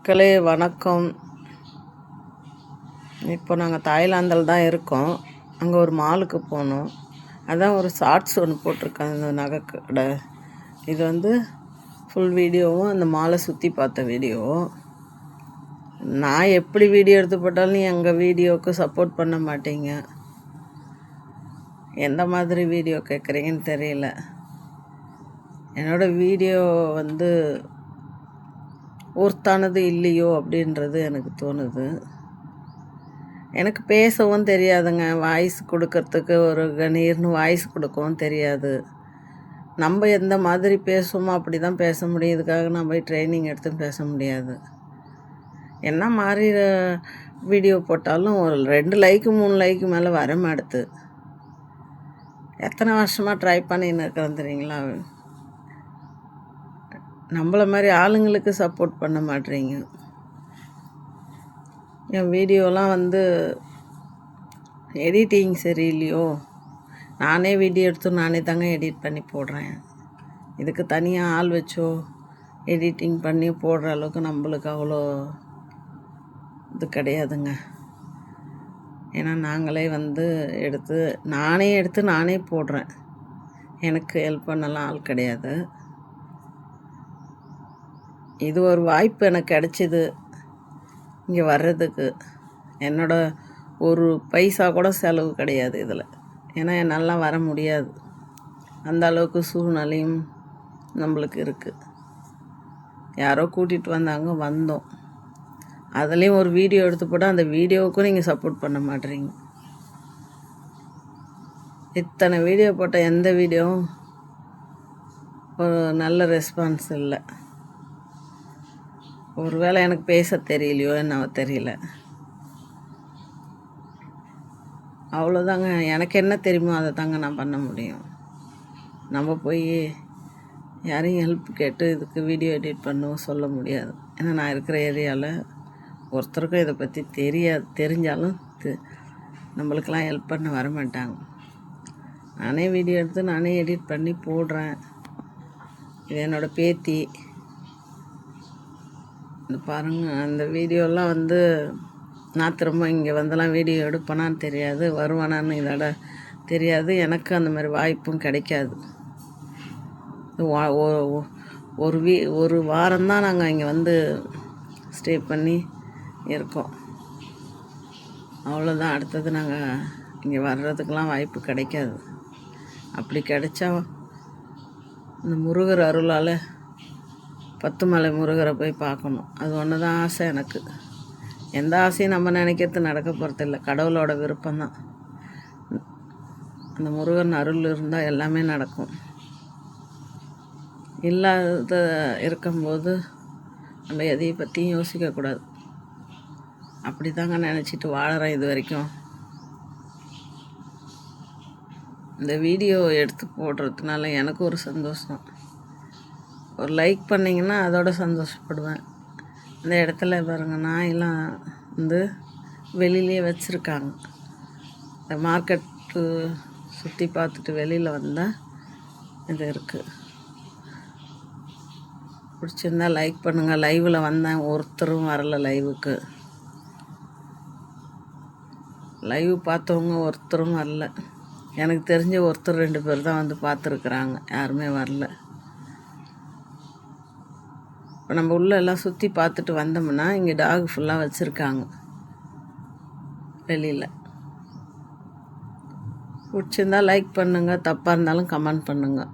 மக்களே வணக்கம். இப்போ நாங்கள் தாய்லாந்தில் தான் இருக்கோம். அங்கே ஒரு மாலுக்கு போனோம். அதான் ஒரு ஷார்ட்ஸ் ஒன்று போட்டிருக்கேன். இந்த நகை கடை இது ஃபுல் வீடியோவும் அந்த மாலை சுற்றி பார்த்த வீடியோவும். நான் எப்படி வீடியோ எடுத்து போட்டாலும் எங்கள் வீடியோவுக்கு சப்போர்ட் பண்ண மாட்டீங்க. எந்த மாதிரி வீடியோ கேட்குறீங்கன்னு தெரியல. என்னோடய வீடியோ ஒர்த்தானது இல்லையோ அப்படின்றது எனக்கு தோணுது. எனக்கு பேசவும் தெரியாதுங்க. வாய்ஸ் கொடுக்கறதுக்கு ஒரு கணீர்னு வாய்ஸ் கொடுக்கவும் தெரியாது. நம்ம எந்த மாதிரி பேசுவோமோ அப்படி தான் பேச முடியும். இதுக்காக நான் போய் ட்ரைனிங் எடுத்து பேச முடியாது. என்ன மாதிரி வீடியோ போட்டாலும் ஒரு 2 லைக்கு 3 லைக்கு மேலே வர மாட்டுது. எத்தனை வருஷமாக ட்ரை பண்ணின்னு இருக்கிறேன் தெரியுங்களா? நம்மள மாதிரி ஆளுங்களுக்கு சப்போர்ட் பண்ண மாட்டேறீங்க. என் வீடியோலாம் எடிட்டிங் சரியில்லையோ? நானே வீடியோ எடுத்து நானே தாங்க எடிட் பண்ணி போடுறேன். இதுக்கு தனியாக ஆள் வச்சோ எடிட்டிங் பண்ணி போடுற அளவுக்கு நம்மளுக்கு அவ்வளோ இது கிடையாதுங்க. ஏன்னா நாங்களே எடுத்து நானே போடுறேன். எனக்கு ஹெல்ப் பண்ணலாம் ஆள் கிடையாது. இது ஒரு வாய்ப்பு எனக்கு கிடைச்சிது இங்கே வர்றதுக்கு. ஒரு பைசா கூட செலவு கிடையாது இதில். ஏன்னா என்னாலாம் வர முடியாது. அந்த அளவுக்கு சூழ்நிலையும் நம்மளுக்கு இருக்குது. யாரோ கூட்டிகிட்டு வந்தோம். அதுலேயும் ஒரு வீடியோ எடுத்து போட்டால் அந்த வீடியோவுக்கும் நீங்கள் சப்போர்ட் பண்ண மாட்டேறீங்க. இத்தனை வீடியோ போட்ட எந்த வீடியோவும் ஒரு நல்ல ரெஸ்பான்ஸ் இல்லை. ஒருவேளை எனக்கு பேச தெரியலையோ என்னவோ தெரியல. அவ்வளோதாங்க. எனக்கு என்ன தெரியுமோ அதை தாங்க நான் பண்ண முடியும். நம்ம போய் யாரையும் ஹெல்ப் கேட்டு இதுக்கு வீடியோ எடிட் பண்ணவும் சொல்ல முடியாது. ஏன்னா நான் இருக்கிற ஏரியாவில் ஒருத்தருக்கும் இதை பற்றி தெரியாது. தெரிஞ்சாலும் நம்மளுக்கெல்லாம் ஹெல்ப் பண்ண வர மாட்டாங்க. நானே வீடியோ எடுத்து நானே எடிட் பண்ணி போடுறேன். இது என்னோடய பேத்தி. இந்த பாருங்கள், அந்த வீடியோலாம் நான் திரும்ப இங்கே வீடியோ எடுப்பேனான்னு தெரியாது, வருவானான்னு இதோட தெரியாது. எனக்கு அந்த மாதிரி வாய்ப்பும் கிடைக்காது. ஒரு வாரம்தான் நாங்கள் இங்கே ஸ்டே பண்ணி இருக்கோம். அவ்வளோதான். அடுத்தது நாங்கள் இங்கே வர்றதுக்கெலாம் வாய்ப்பு கிடைக்காது. அப்படி கிடைச்சா இந்த முருகர் அருளால் 10 மலை முருகரை போய் பார்க்கணும். அது ஒன்று தான் ஆசை எனக்கு. எந்த ஆசையும் நம்ம நினைக்கிறது நடக்க போகிறதில்ல. கடவுளோட விருப்பம்தான். அந்த முருகன் அருள் இருந்தால் எல்லாமே நடக்கும். இல்லாத இருக்கும்போது நம்ம எதையும் பற்றியும் யோசிக்கக்கூடாது. அப்படி தாங்க நினச்சிட்டு வாழறேன் இது வரைக்கும். இந்த வீடியோ எடுத்து போடுறதுனால எனக்கு ஒரு சந்தோஷம். ஒரு லைக் பண்ணிங்கன்னா அதோட சந்தோஷப்படுவேன். இந்த இடத்துல பாருங்கள், நாயெல்லாம் வெளியிலே வச்சுருக்காங்க. இந்த மார்க்கெட்டு சுற்றி பார்த்துட்டு வெளியில் வந்தால் இது இருக்குது. பிடிச்சிருந்தா லைக் பண்ணுங்கள். லைவில் வந்தேன், ஒருத்தரும் வரல லைவுக்கு. லைவ் பார்த்தவங்க ஒருத்தரும் வரல. எனக்கு தெரிஞ்ச ஒருத்தர் 2 பேர் தான் பார்த்துருக்குறாங்க. யாருமே வரல. இப்போ நம்ம எல்லாம் சுற்றி பார்த்துட்டு வந்தோம்னா இங்கே டாக் ஃபுல்லாக வச்சுருக்காங்க வெளியில். பிடிச்சிருந்தா லைக் பண்ணுங்கள். தப்பாக இருந்தாலும் கமெண்ட் பண்ணுங்கள்.